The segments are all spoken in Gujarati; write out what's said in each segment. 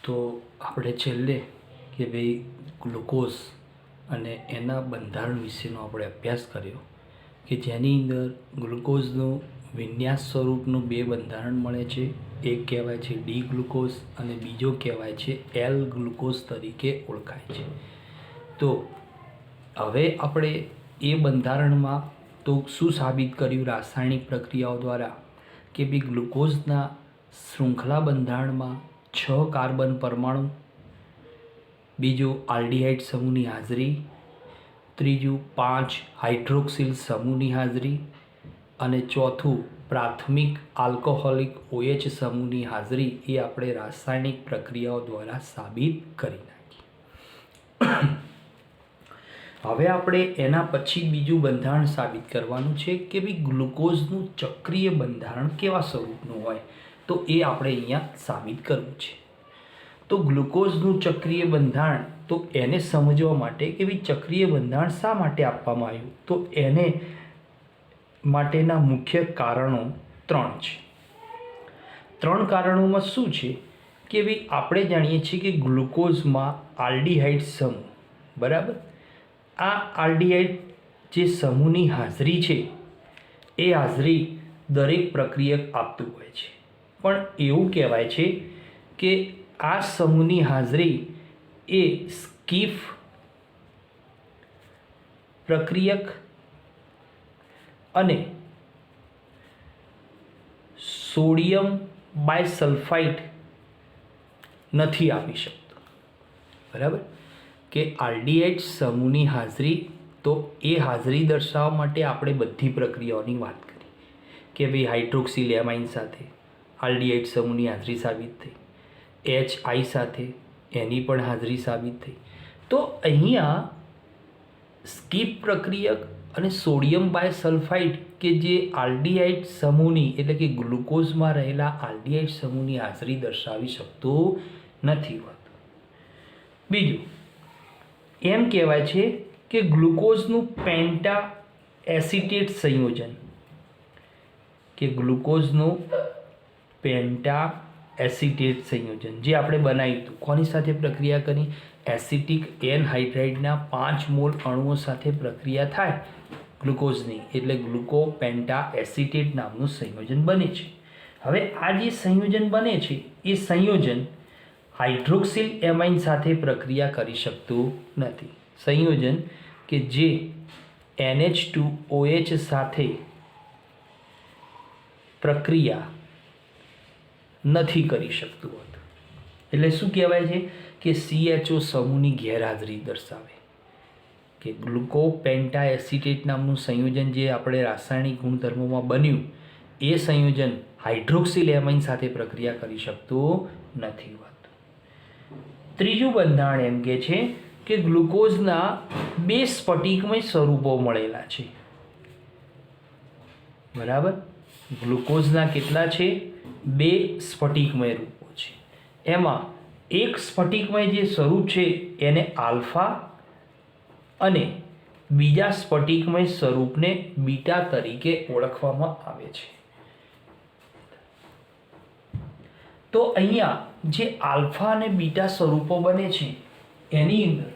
તો આપણે છેલ્લે કે ભાઈ ગ્લુકોઝ અને એના બંધારણ વિશેનો આપણે અભ્યાસ કર્યો કે જેની અંદર ગ્લુકોઝનું વિન્યાસ સ્વરૂપનું બે બંધારણ મળે છે. એક કહેવાય છે ડી ગ્લુકોઝ અને બીજો કહેવાય છે એલ ગ્લુકોઝ તરીકે ઓળખાય છે. તો હવે આપણે એ બંધારણમાં તો શું સાબિત કર્યું રાસાયણિક પ્રક્રિયાઓ દ્વારા કે ભાઈ ગ્લુકોઝના શૃંખલા બંધારણમાં 6 કાર્બન પરમાણુ, બીજું આલ્ડીહાઇડ સમૂહની હાજરી, ત્રીજું 5 હાઇડ્રોક્સિલ સમૂહની હાજરી અને ચોથું પ્રાથમિક આલ્કોહોલિક OH સમૂહની હાજરી એ આપણે રાસાયણિક પ્રક્રિયાઓ દ્વારા સાબિત કરી નાખી. હવે આપણે એના પછી બીજું બંધારણ સાબિત કરવાનું છે કે ભાઈ ગ્લુકોઝનું ચક્રીય બંધારણ કેવા સ્વરૂપનું હોય, તો એ આપણે અહીંયા સાબિત કરવું છે. તો ગ્લુકોઝનું ચક્રીય બંધારણ, તો એને સમજવા માટે કે ભાઈ ચક્રીય બંધારણ શા માટે આપવામાં આવ્યું, તો એને માટેના મુખ્ય કારણો 3 છે. 3 કારણોમાં શું છે કે ભાઈ આપણે જાણીએ છીએ કે ગ્લુકોઝમાં આલ્ડીહાઇડ સમૂહ, બરાબર, આ આલ્ડીહાઇડ જે સમૂહની હાજરી છે એ હાજરી દરેક પ્રક્રિયક આપતું હોય છે, પણ એવું કહેવાય છે કે આ સમૂહની હાજરી એ સ્કીફ પ્રક્રિયક અને સોડિયમ બાયસલ્ફાઇડ નથી આપી શકતો. બરાબર, કે આલ્ડીહાઇડ સમૂહની હાજરી, તો એ હાજરી દર્શાવવા માટે આપણે બધી પ્રક્રિયાઓની વાત કરી કે ભાઈ હાઇડ્રોક્સિલ એમાઇન સાથે આલ્ડીહાઇડ સમૂહની હાજરી સાબિત થઈ, HI સાથે એની પણ હાજરી સાબિત થઈ. તો અહીંયા સ્કીપ પ્રક્રિયક અને સોડિયમ બાયસલ્ફાઇડ કે જે આલ્ડીહાઇડ સમૂહની એટલે કે ગ્લુકોઝમાં રહેલા આલ્ડીહાઇડ સમૂહની હાજરી દર્શાવી શકતું નથી હોતું. બીજું એમ કહેવાય છે કે ગ્લુકોઝનું પેન્ટા એસિટેટ સંયોજન, કે ગ્લુકોઝનું પેન્ટા એસિટેટ સંયોજન જે આપણે બનાવ્યું હતું, કોની સાથે પ્રક્રિયા કરી, એસિટિક એનહાઇડ્રાઇડના 5 મોલ અણુઓ સાથે પ્રક્રિયા થાય ગ્લુકોઝની, એટલે ગ્લુકો પેન્ટા એસિટેટ નામનું સંયોજન બને છે. હવે આ જે સંયોજન બને છે એ સંયોજન હાઇડ્રોક્સિલ એમાઇન સાથે પ્રક્રિયા કરી શકતું નથી. સંયોજન કે જે NH2OH સાથે પ્રક્રિયા નથી કરી શકતું હોતું. એટલે શું કહેવાય છે કે CHO સમૂહની ગેરહાજરી દર્શાવે કે ગ્લુકો પેન્ટા એસિટેટ નામનું સંયોજન જે આપણે રાસાયણિક ગુણધર્મોમાં બન્યું એ સંયોજન હાઇડ્રોક્સિલ એમાઇન સાથે પ્રક્રિયા કરી શકતું નથી હોતું. ત્રીજું બંધારણ એમ કહે છે કે ગ્લુકોઝના 2 સ્ફટિકમય સ્વરૂપો મળેલા છે. બરાબર, ગ્લુકોઝના કેટલા છે? 2 સ્ફટિકમય રૂપો છે. એમાં એક સ્ફટિકમય જે સ્વરૂપ છે એને આલ્ફા અને બીજા સ્ફટિકમય સ્વરૂપને બીટા તરીકે ઓળખવામાં આવે છે. તો અહીંયા જે આલ્ફા અને બીટા સ્વરૂપો બને છે એની અંદર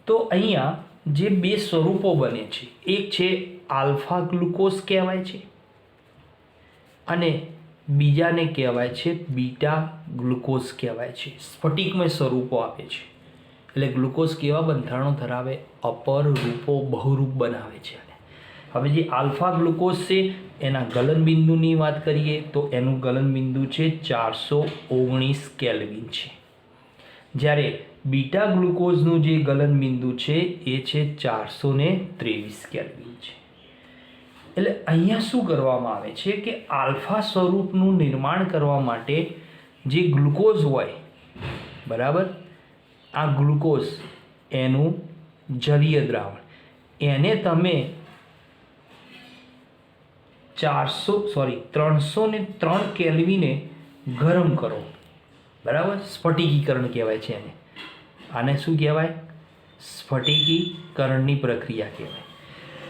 તો અહીંયા જે 2 સ્વરૂપો બને છે, એક છે આલ્ફા ગ્લુકોઝ કહેવાય છે અને બીજાને કહેવાય છે બીટા ગ્લુકોઝ કહેવાય છે. સ્ફટિકમય સ્વરૂપો આપે છે. એટલે ગ્લુકોઝ કેવા બંધારણો ધરાવે? અપર રૂપો બહુરૂપ બનાવે છે. હવે જે આલ્ફા ગ્લુકોઝ છે એના ગલનબિંદુની વાત કરીએ તો એનું ગલનબિંદુ છે 419 કેલ્વિન છે, જ્યારે બીટા ગ્લુકોઝનું જે ગલનબિંદુ છે એ છે 423 કેલ્વિન છે. એટલે અહીંયા શું કરવામાં આવે છે કે આલ્ફા સ્વરૂપનું નિર્માણ કરવા માટે જે ગ્લુકોઝ હોય, બરાબર, આ ગ્લુકોઝ એનું જલીય દ્રાવણ એને તમે 303 કેલ્વિને ગરમ કરો, બરાબર, સ્ફટિકીકરણ કહેવાય છે એને. આને શું કહેવાય? સ્ફટિકીકરણની પ્રક્રિયા કહેવાય.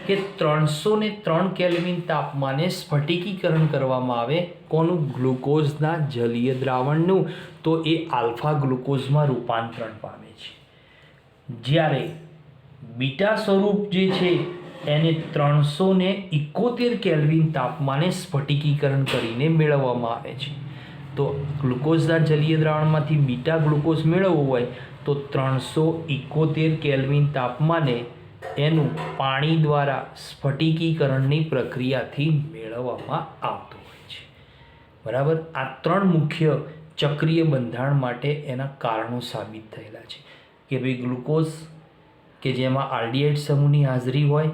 કે 303 કેલ્વિન તાપમાને સ્ફટિકીકરણ કરવામાં આવે કોનું? ગ્લુકોઝના જલીય દ્રાવણનું, તો એ આલ્ફા ગ્લુકોઝમાં રૂપાંતરણ પામે છે. જ્યારે બીટા સ્વરૂપ જે છે એને 371 કેલ્વિન તાપમાને સ્ફટિકીકરણ કરીને મેળવવામાં આવે છે. તો ગ્લુકોઝના જલીય દ્રાવણમાંથી બીટા ગ્લુકોઝ મેળવવો હોય તો 371 કેલ્વિન તાપમાને એનું પાણી દ્વારા સ્ફટિકીકરણની પ્રક્રિયાથી મેળવવામાં આવતું હોય છે. બરાબર. આ 3 મુખ્ય ચક્રીય બંધારણ માટે એના કારણો સાબિત થયેલા છે કે ભાઈ ગ્લુકોઝ કે જેમાં આલ્ડીહાઇડ સમૂહની હાજરી હોય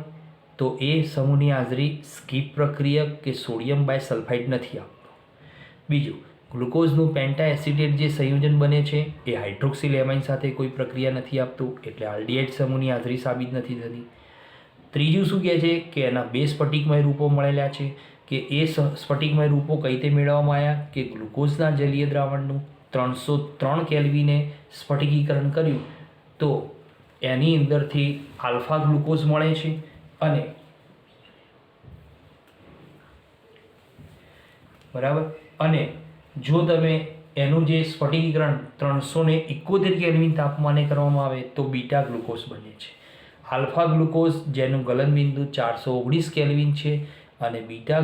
તો એ સમૂહની હાજરી સ્કીપ પ્રક્રિયક કે સોડિયમ બાયસલ્ફાઇડ નથી આપતો. બીજું, ગ્લુકોઝનું પેન્ટા એસિટેટ જે સંયોજન બને છે એ હાઇડ્રોક્સિલ એમાઇન સાથે કોઈ પ્રક્રિયા નથી આપતું, એટલે આલ્ડીહાઇડ સમૂહની હાજરી સાબિત નથી થતી. ત્રીજું શું કહે છે કે એના 2 સ્ફટિકમય રૂપો મળેલા છે કે એ સ્ફટિકમય રૂપો કઈ રીતે મેળવવામાં આવ્યા કે ગ્લુકોઝના જલીય દ્રાવણનું 303 કેલ્વિને સ્ફટિકીકરણ કર્યું તો એની અંદરથી આલ્ફા ગ્લુકોઝ મળે છે અને બરાબર. અને જો તમે એનું જે સ્ફટિકીકરણ 371 કેલ્વિન તાપમાને કરવામાં આવે તો બીટા ગ્લુકોઝ બને છે. આલ્ફા ગ્લુકોઝ જેનું ગલનબિંદુ 419 કેલ્વિન છે અને બીટા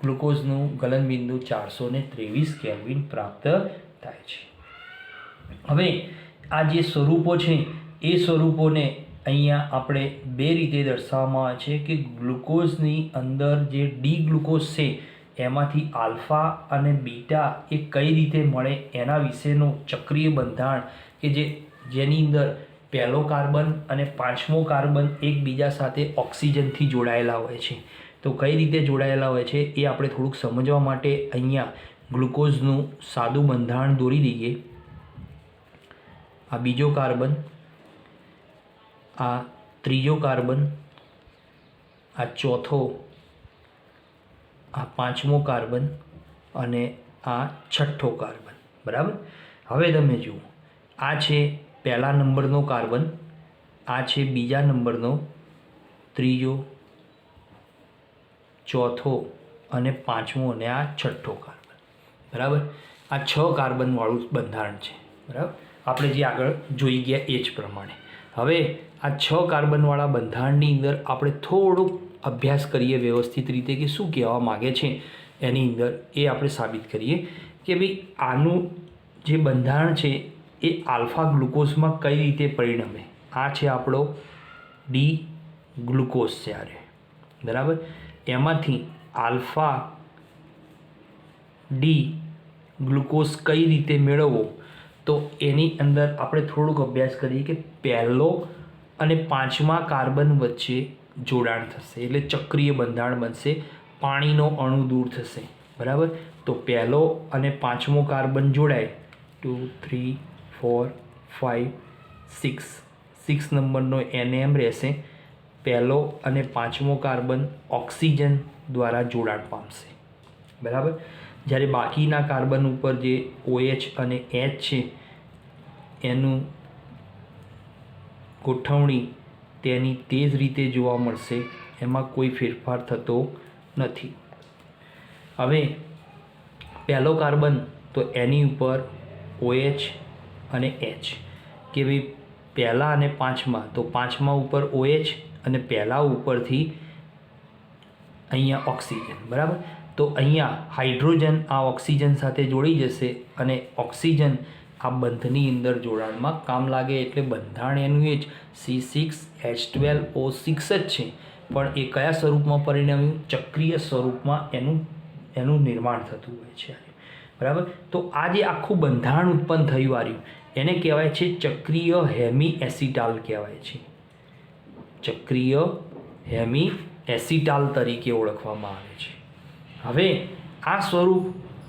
ગ્લુકોઝનું ગલનબિંદુ 423 કેલ્વિન પ્રાપ્ત થાય છે. હવે આ જે સ્વરૂપો છે એ સ્વરૂપોને અહીંયા આપણે 2 રીતે દર્શાવવામાં આવે છે કે ગ્લુકોઝની અંદર જે ડી ગ્લુકોઝ છે એમાંથી આલ્ફા અને બીટા એ કઈ રીતે મળે એના વિશેનું ચક્રીય બંધારણ કે જેની અંદર પહેલો કાર્બન અને 5મો કાર્બન એકબીજા સાથે ઓક્સિજનથી જોડાયેલા હોય છે. તો કઈ રીતે જોડાયેલા હોય છે એ આપણે થોડુંક સમજવા માટે અહીંયા ગ્લુકોઝનું સાદું બંધારણ દોરી દઈએ. આ બીજો કાર્બન, આ ત્રીજો કાર્બન, આ ચોથો, આ 5મો કાર્બન અને આ 6ઠ્ઠો કાર્બન. બરાબર. હવે તમે જુઓ, આ છે પહેલા નંબરનો કાર્બન, આ છે બીજા નંબરનો, ત્રીજો, ચોથો અને 5મો અને આ 6ઠ્ઠો કાર્બન. બરાબર. આ 6 કાર્બનવાળું બંધારણ છે. બરાબર. આપણે જે આગળ જોઈ ગયા એ જ પ્રમાણે હવે આ 6 કાર્બનવાળા બંધારણની અંદર આપણે થોડુંક અભ્યાસ કરીએ વ્યવસ્થિત રીતે કે શું કહેવા માગે છે એની અંદર એ આપણે સાબિત કરીએ કે ભાઈ આનું જે બંધારણ છે એ આલ્ફા ગ્લુકોઝમાં કઈ રીતે પરિણમે. આ છે આપણો ડી ગ્લુકોઝ છે. બરાબર. એમાંથી આલ્ફા ડી ગ્લુકોઝ કઈ રીતે મેળવવો તો એની અંદર આપણે થોડુંક અભ્યાસ કરીએ કે પહેલો અને 5મા કાર્બન વચ્ચે જોડાણ થશે એટલે ચક્રીય બંધારણ બનશે, પાણીનો અણુ દૂર થશે. બરાબર. તો પહેલો અને 5મો કાર્બન જોડાય 2 3 4 5 6 નંબરનો NM રહેશે. પહેલો અને 5મો કાર્બન ઓક્સિજન દ્વારા જોડાણ પામશે. બરાબર. જ્યારે બાકીના કાર્બન ઉપર જે OH અને H છે એનું ગોઠવણી તેની તે જ રીતે જોવા મળશે, એમાં કોઈ ફેરફાર થતો નથી. હવે પહેલો કાર્બન તો એની ઉપર OH અને H કે ભાઈ પહેલા અને 5મા તો 5મા ઉપર OH અને પહેલા ઉપરથી અહીંયા ઓક્સિજન. બરાબર. તો અહીંયા હાઇડ્રોજન આ ઓક્સિજન સાથે જોડી જશે અને ઓક્સિજન આ બંધની અંદર જોડાણમાં કામ લાગે એટલે બંધારણ એનું એ જ C6H12O6 જ છે, પણ એ કયા સ્વરૂપમાં પરિણમ્યું? ચક્રીય સ્વરૂપમાં એનું નિર્માણ થતું હોય છે. બરાબર. તો આ જે આખું બંધારણ ઉત્પન્ન થયું આવ્યું એને કહેવાય છે ચક્રીય હેમી એસિટાલ કહેવાય છે. ચક્રીય હેમી એસિટાલ તરીકે ઓળખવામાં આવે છે. હવે આ સ્વરૂપ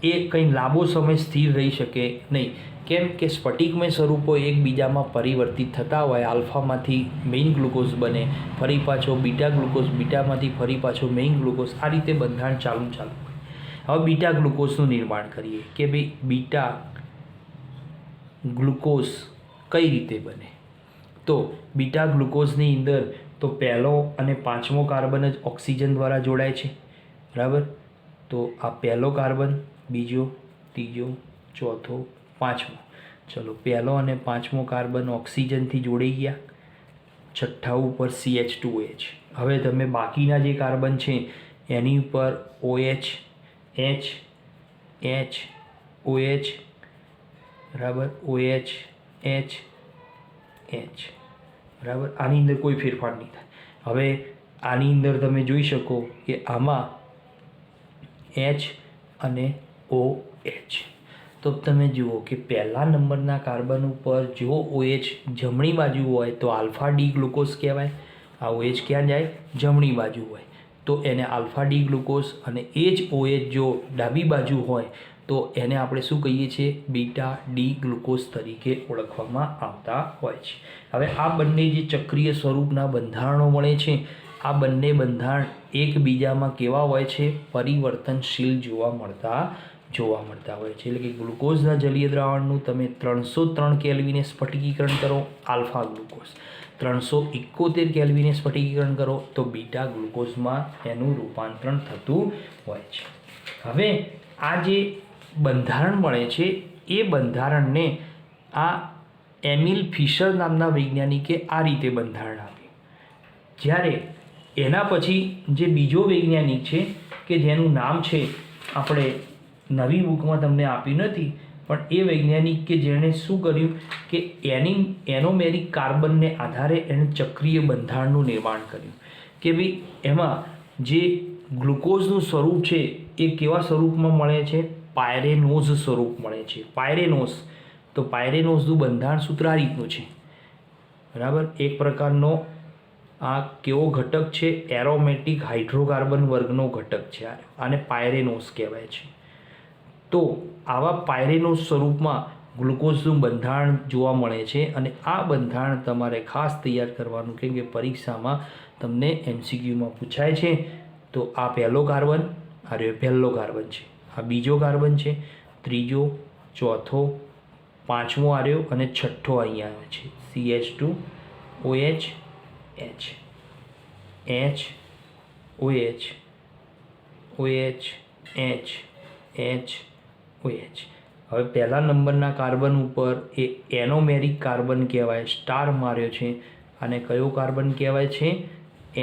એ કંઈ લાંબો સમય સ્થિર રહી શકે નહીં, કેમ કે સ્ફટિકમય સ્વરૂપો એકબીજામાં પરિવર્તિત થતા હોય. આલ્ફામાંથી મેઇન ગ્લુકોઝ બને, ફરી પાછો બીટા ગ્લુકોઝ, બીટામાંથી ફરી પાછો મેઇન ગ્લુકોઝ, આ રીતે બંધારણ ચાલુ હોય. હવે બીટા ગ્લુકોઝનું નિર્માણ કરીએ કે ભાઈ બીટા ગ્લુકોઝ કઈ રીતે બને. તો બીટા ગ્લુકોઝની અંદર તો પહેલો અને પાંચમો કાર્બન જ ઓક્સિજન દ્વારા જોડાય છે, બરાબર. તો આ પહેલો કાર્બન, બીજો, ત્રીજો, ચોથો, પાંચમો. ચલો, પહેલો અને પાંચમો કાર્બન ઓક્સિજનથી જોડાઈ ગયા. છઠ્ઠા ઉપર CH2OH. હવે તમે બાકીના જે કાર્બન છે એની ઉપર OH, H, H, OH, બરાબર, OH, H, H, બરાબર. આની અંદર કોઈ ફેરફાર નહીં થાય. હવે આની અંદર તમે જોઈ શકો કે આમાં H અને OH. તો તમે જુઓ કે પહેલા નંબરના કાર્બન ઉપર જો OH જમણી બાજુ હોય તો આલ્ફા ડી ગ્લુકોઝ કહેવાય. આ OH ક્યાં જાય? જમણી બાજુ હોય તો એને આલ્ફા ડી ગ્લુકોઝ, અને એ જ OH જો ડાબી બાજુ હોય તો એને આપણે શું કહીએ છીએ? બીટા ડી ગ્લુકોઝ તરીકે ઓળખવામાં આવતા હોય છે. હવે આ બંને જે ચક્રીય સ્વરૂપના બંધારણો મળે છે, આ બંને બંધારણ એકબીજામાં કેવા હોય છે? પરિવર્તનશીલ જોવા મળતા હોય છે. એટલે કે ગ્લુકોઝના જલીય દ્રાવણનું તમે 303 કેલ્વિને સ્ફટિકીકરણ કરો, આલ્ફા ગ્લુકોઝ, 371 કેલ્વિને સ્ફટિકીકરણ કરો તો બીટા ગ્લુકોઝમાં એનું રૂપાંતરણ થતું હોય છે. હવે આ જે બંધારણ મળે છે એ બંધારણને આ એમિલ ફિશર નામના વૈજ્ઞાનિકે આ રીતે બંધારણ આપ્યું. જ્યારે એના પછી જે બીજો વૈજ્ઞાનિક છે કે જેનું નામ છે, આપણે નવી બુકમાં તમને આપ્યું નથી, પણ એ વૈજ્ઞાનિક કે જેણે શું કર્યું કે એનોમેરિક કાર્બનને આધારે એણે ચક્રીય બંધારણનું નિર્માણ કર્યું કે ભાઈ એમાં જે ગ્લુકોઝનું સ્વરૂપ છે એ કેવા સ્વરૂપમાં મળે છે? પાયરેનોઝ સ્વરૂપ મળે છે. પાયરેનોઝ, તો પાયરેનોઝનું બંધારણ સૂત્ર આ રીતનું છે, બરાબર. એક પ્રકારનો આ કેવો ઘટક છે? એરોમેટિક હાઇડ્રોકાર્બન વર્ગનો ઘટક છે. આને પાયરેનોઝ કહેવાય છે. તો આવા પાયરેનોઝ સ્વરૂપમાં ગ્લુકોઝનું બંધારણ જોવા મળે છે, અને આ બંધારણ તમારે ખાસ તૈયાર કરવાનું, કેમ કે પરીક્ષામાં તમને MCQમાં પૂછાય છે. તો આ પહેલો કાર્બન, આ પહેલો કાર્બન છે, આ બીજો કાર્બન છે, ત્રીજો, ચોથો, પાંચમો આર્યો અને છઠ્ઠો અહીંયા આવે છે CH2OH, H, H, OH, OH, H, H, OH. હવે પહેલા નંબરના કાર્બન ઉપર એ એનોમેરિક કાર્બન કહેવાય, સ્ટાર માર્યો છે. અને કયો કાર્બન કહેવાય છે?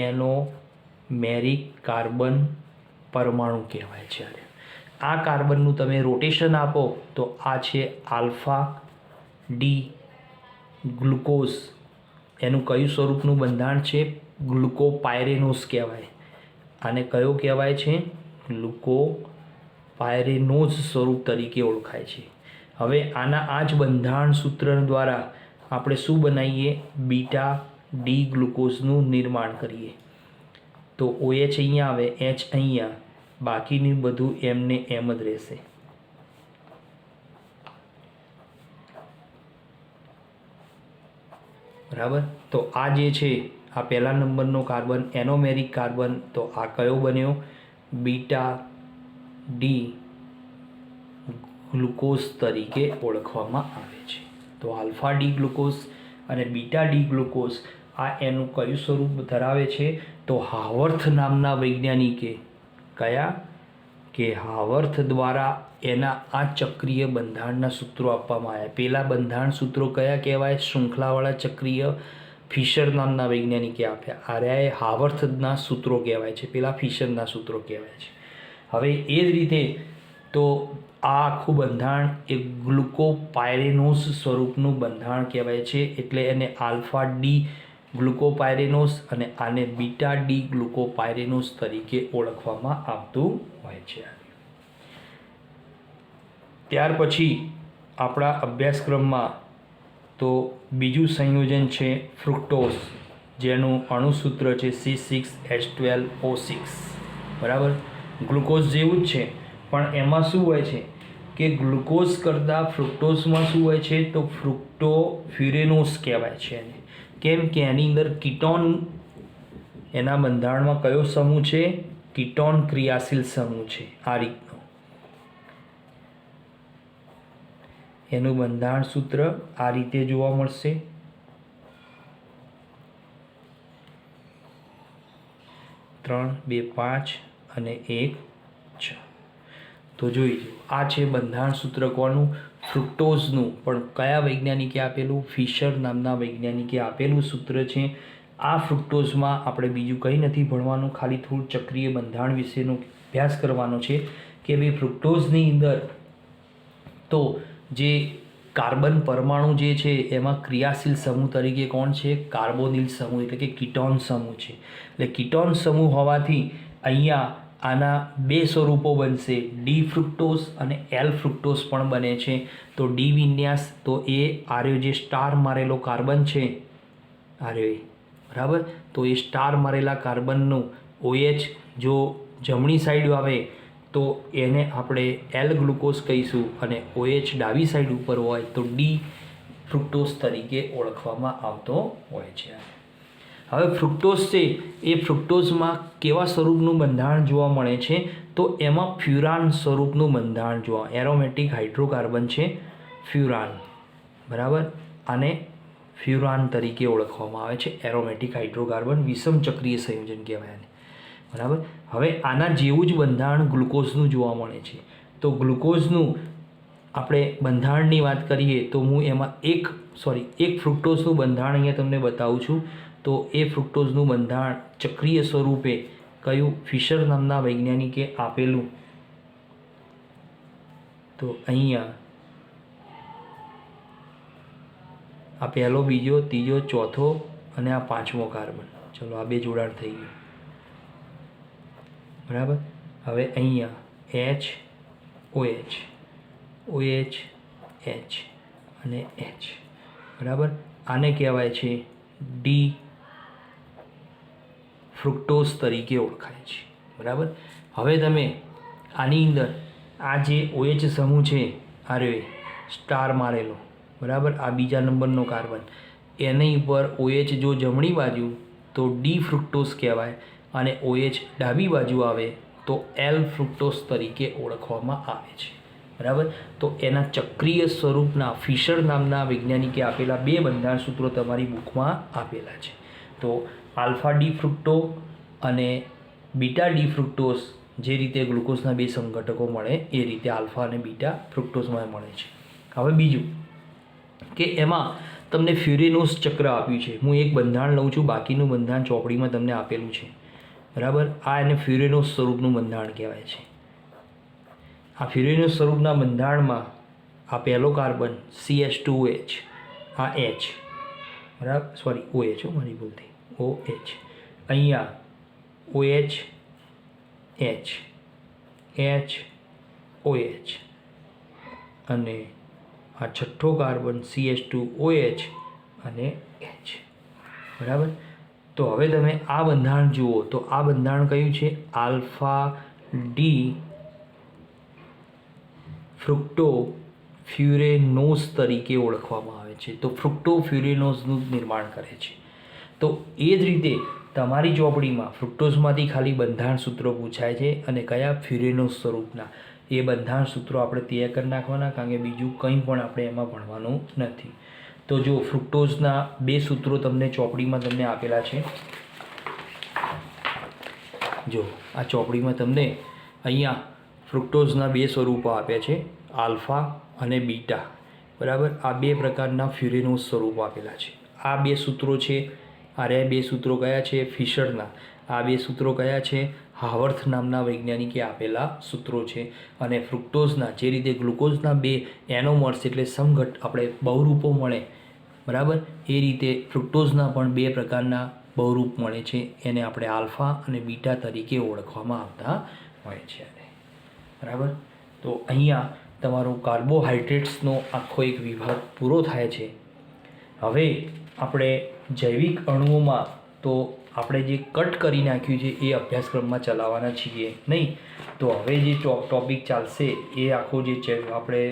એનોમેરિક કાર્બન પરમાણુ કહેવાય છે. આ કાર્બનનું તમે રોટેશન આપો તો આ છે આલ્ફા ડી ગ્લુકોઝ. એનું કયું સ્વરૂપનું બંધારણ છે? ગ્લુકોપાયરેનોઝ કહેવાય. આને કયો કહેવાય છે? ગ્લુકોપાયરેનોઝ સ્વરૂપ તરીકે ઓળખાય છે. હવે આના આ જ બંધારણ સૂત્ર દ્વારા આપણે શું બનાવીએ? બીટા ડી ગ્લુકોઝનું નિર્માણ કરીએ. તો OH અહીંયા આવે, H અહીંયા, બાકીનું બધું એમને એમ જ રહેશે. બરાબર. તો આ જે છે આ પહેલા નંબરનો કાર્બન, એનોમેરિક કાર્બન, તો આ કયો બન્યો? બીટા ડી ગ્લુકોઝ તરીકે ઓળખવામાં આવે છે. તો આલ્ફા ડી ગ્લુકોઝ અને બીટા ડી ગ્લુકોઝ આ એનું કયું સ્વરૂપ ધરાવે છે? તો હાવર્થ નામના વૈજ્ઞાનિકે, કયા? કે હાવર્થ દ્વારા એના આ ચક્રીય બંધારણના સૂત્રો આપવામાં આવ્યા. પેલા બંધારણ સૂત્રો કયા કહેવાય? શૃંખલાવાળા ચક્રીય ફિશર નામના વૈજ્ઞાનિકે આપ્યા. આર્યાએ હાવર્થના સૂત્રો કહેવાય છે, પેલા ફિશરના સૂત્રો કહેવાય છે. હવે એ જ રીતે તો આ આખું બંધારણ એ ગ્લુકોપાયરેનોઝ સ્વરૂપનું બંધારણ કહેવાય છે. એટલે એને આલ્ફા ડી ગ્લુકોપાયરેનોઝ અને આને બીટા ડી ગ્લુકોપાયરેનોઝ તરીકે ઓળખવામાં આવતું હોય છે. ત્યાર પછી આપણા અભ્યાસક્રમમાં તો બીજું સંયોજન છે ફ્રુક્ટોઝ, જેનું અણુસૂત્ર છે C6H12O6. બરાબર. ગ્લુકોઝ જેવું જ છે, પણ એમાં શું હોય છે કે ગ્લુકોઝ કરતાં ફ્રુક્ટોઝમાં શું હોય છે? તો ફ્રુક્ટોફ્યુરેનોઝ કહેવાય છે એને. કેમ કે એની અંદર કીટોન, એના બંધારણમાં કયો સમૂહ છે? કીટોન ક્રિયાશીલ સમૂહ છે. આ રીતનો એનું બંધારણ સૂત્ર આ રીતે જોવા મળશે. 3 2 5 અને 1 6. તો જોઈ લો, આ છે બંધારણ સૂત્ર કોનું? ફ્રુક્ટોઝનું. પણ કયા વૈજ્ઞાનિકે આપેલું? ફિશર નામના વૈજ્ઞાનિકે આપેલું સૂત્ર છે. આ ફ્રુક્ટોઝમાં આપણે બીજું કંઈ નથી ભણવાનું, ખાલી થોડું ચક્રીય બંધારણ વિશેનો અભ્યાસ કરવાનો છે કે ભાઈ ફ્રુક્ટોઝની અંદર તો જે કાર્બન પરમાણુ જે છે એમાં ક્રિયાશીલ સમૂહ તરીકે કોણ છે? કાર્બોનિલ સમૂહ એટલે કે કીટોન સમૂહ છે. એટલે કીટોન સમૂહ હોવાથી અહીંયા આના બે સ્વરૂપો બનશે, ડી ફ્રુક્ટોઝ અને એલ ફ્રુક્ટોઝ પણ બને છે. તો ડી વિન્યાસ તો એ આર્યો જે સ્ટાર મારેલો કાર્બન છે આર્યો, બરાબર, તો એ સ્ટાર મારેલા કાર્બનનું OH જો જમણી સાઈડ આવે તો એને આપણે એલ ગ્લુકોઝ કહીશું અને OH ડાબી સાઈડ ઉપર હોય તો ડી ફ્રુક્ટોઝ તરીકે ઓળખવામાં આવતો હોય છે. હવે ફ્રુક્ટોઝ છે એ ફ્રુક્ટોઝમાં કેવા સ્વરૂપનું બંધારણ જોવા મળે છે? તો એમાં ફ્યુરાન સ્વરૂપનું બંધારણ જોવા, એરોમેટિક હાઇડ્રોકાર્બન છે ફ્યુરાન, બરાબર, આને ફ્યુરાન તરીકે ઓળખવામાં આવે છે. એરોમેટિક હાઇડ્રોકાર્બન વિષમ ચક્રીય સંયોજન કહેવાય આને, બરાબર. હવે આના જેવું જ બંધારણ ગ્લુકોઝનું જોવા મળે છે. તો ગ્લુકોઝનું આપણે બંધારણની વાત કરીએ તો હું એમાં એક ફ્રુક્ટોઝનું બંધારણ અહીંયા તમને બતાવું છું. તો એ ફ્રુક્ટોઝનું બંધારણ ચક્રીય સ્વરૂપે કયું? ફિશર નામના વૈજ્ઞાનિકે આપેલું. તો અહીંયા આ પહેલો, બીજો, ત્રીજો, ચોથો અને આ પાંચમો કાર્બન. ચલો આ બે જોડાણ થઈ ગયું, બરાબર. હવે અહીંયા H OH OH H અને H, બરાબર. આને કહેવાય છે ડી ફ્રુક્ટોઝ તરીકે ઓળખાય છે, બરાબર. હવે તમે આની અંદર આ જે OH સમૂહ છે આ રહ્યો સ્ટાર મારેલો, બરાબર, આ બીજા નંબરનો કાર્બન, એની ઉપર OH જો જમણી બાજુ તો ડી ફ્રુક્ટોઝ કહેવાય અને OH ડાબી બાજુ આવે તો એલ ફ્રુક્ટોઝ તરીકે ઓળખવામાં આવે છે, બરાબર. તો એના ચક્રીય સ્વરૂપના ફિશર નામના વૈજ્ઞાનિકે આપેલા બે બંધારણ સૂત્રો તમારી બુકમાં આપેલા છે. તો આલ્ફા ડી ફ્રુક્ટો અને બીટા ડી ફ્રુક્ટોઝ જે રીતે ગ્લુકોઝના બે સંઘટકો મળે એ રીતે આલ્ફા અને બીટા ફ્રુક્ટોઝમાં મળે છે. હવે બીજું કે એમાં તમને ફ્યુરેનોસ ચક્ર આપ્યું છે. હું એક બંધારણ લઉં છું, બાકીનું બંધારણ ચોપડીમાં તમને આપેલું છે, બરાબર. આ એને ફ્યુરેનોસ સ્વરૂપનું બંધારણ કહેવાય છે. આ ફ્યુરેનોસ સ્વરૂપના બંધારણમાં આ પહેલો કાર્બન CH2OH, આ H, બરાબર, સોરી OH, મારી ભૂલ થઈ, OH, અહીંયા OH H H OH અને આ છઠ્ઠો કાર્બન CH2OH અને H, બરાબર. તો હવે તમે આ બંધારણ જુઓ તો આ બંધારણ કયું છે? આલ્ફા ડી ફ્રુક્ટો ફ્યુરેનોસ તરીકે ઓળખવામાં આવે છે. તો ફ્રુક્ટો ફ્યુરેનોસનું નિર્માણ કરે છે. તો એ જ રીતે તમારી ચોપડીમાં ફ્રુક્ટોઝમાંથી ખાલી બંધારણ સૂત્રો પૂછાય છે અને કયા? ફ્યુરેનોસ સ્વરૂપના. એ બંધારણ સૂત્રો આપણે તૈયાર કરી નાખવાના, કારણ કે બીજું કંઈ પણ આપણે એમાં ભણવાનું નથી. તો જો ફ્રુક્ટોઝના બે સૂત્રો તમને ચોપડીમાં તમને આપેલા છે. જો આ ચોપડીમાં તમને અહીંયા ફ્રુક્ટોઝના બે સ્વરૂપો આપ્યા છે, આલ્ફા અને બીટા, બરાબર. આ બે પ્રકારના ફ્યુરેનોસ સ્વરૂપો આપેલા છે. આ બે સૂત્રો છે. આ બે સૂત્રો કયા છે? ફિશરના. આ બે સૂત્રો કયા છે? હાવર્થ નામના વૈજ્ઞાનિકે આપેલા સૂત્રો છે. અને ફ્રુક્ટોઝના જે રીતે ગ્લુકોઝના બે એનોમર્સ એટલે સમઘટ આપણે બહુરૂપો મળે, બરાબર, એ રીતે ફ્રુક્ટોઝના પણ બે પ્રકારના બહુરૂપ મળે છે. એને આપણે આલ્ફા અને બીટા તરીકે ઓળખવામાં આવતા હોય છે, બરાબર. તો અહીંયા તમારો કાર્બોહાઈડ્રેટ્સનો આખો એક વિભાગ પૂરો થાય છે. હવે આપણે જૈવિક અણુઓમાં તો આપણે જે કટ કરી નાખ્યું છે એ અભ્યાસક્રમમાં ચલાવવાના છીએ નહીં. તો હવે જે ટોપિક ચાલશે એ આખો જે આપણે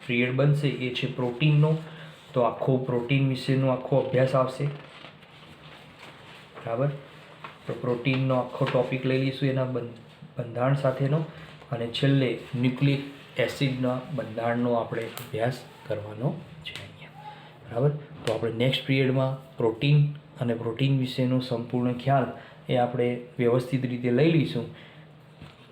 પિરિયડ બનશે એ છે પ્રોટીનનો. તો આખો પ્રોટીન વિશેનો આખો અભ્યાસ આવશે, બરાબર. તો પ્રોટીનનો આખો ટોપિક લઈ લઈશું એના બંધારણ સાથેનો, અને છેલ્લે ન્યુક્લિક એસિડના બંધારણનો આપણે અભ્યાસ કરવાનો છે અહીંયા, બરાબર. તો આપણે નેક્સ્ટ પિરિયડમાં પ્રોટીન અને પ્રોટીન વિશેનો સંપૂર્ણ ખ્યાલ એ આપણે વ્યવસ્થિત રીતે લઈ લઈશું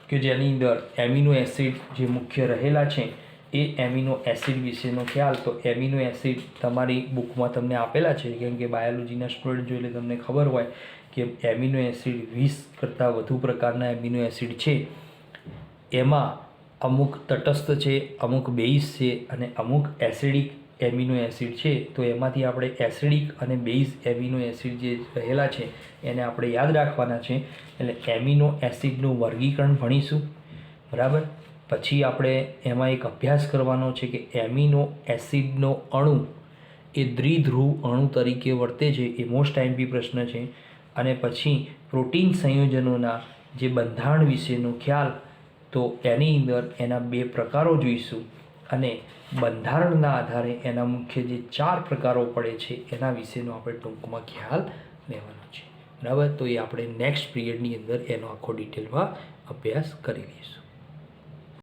કે જેની અંદર એમિનો એસિડ જે મુખ્ય રહેલા છે એ એમિનો એસિડ વિશેનો ખ્યાલ. તો એમિનો એસિડ તમારી બુકમાં તમને આપેલા છે, કેમ કે બાયોલોજીના સ્ટુડન્ટ જો એટલે તમને ખબર હોય કે એમિનો એસિડ 20 કરતાં વધુ પ્રકારના એમિનો એસિડ છે. એમાં અમુક તટસ્થ છે, અમુક બેઝ છે અને અમુક એસિડિક એમિનો એસિડ છે. તો એમાંથી આપણે એસિડિક અને બેઝ એમિનો એસિડ જે રહેલા છે એને આપણે યાદ રાખવાના છે. એટલે એમિનો એસિડનું વર્ગીકરણ ભણીશું, બરાબર. પછી આપણે એમાં એક અભ્યાસ કરવાનો છે કે એમિનો એસિડનો અણુ એ દ્વિધ્રુવ અણુ તરીકે વર્તે છે, એ મોસ્ટ આઈએમપી પ્રશ્ન છે. અને પછી પ્રોટીન સંયોજનોના જે બંધારણ વિશેનો ખ્યાલ, તો એની અંદર એના 2 પ્રકારો જોઈશું અને બંધારણના આધારે એના મુખ્ય જે 4 પ્રકારો પડે છે એના વિશેનો આપણે ટૂંકમાં ખ્યાલ લેવાનો છે, બરાબર. તો એ આપણે નેક્સ્ટ પીરિયડની અંદર એનો આખો ડિટેલમાં અભ્યાસ કરી લઈશું.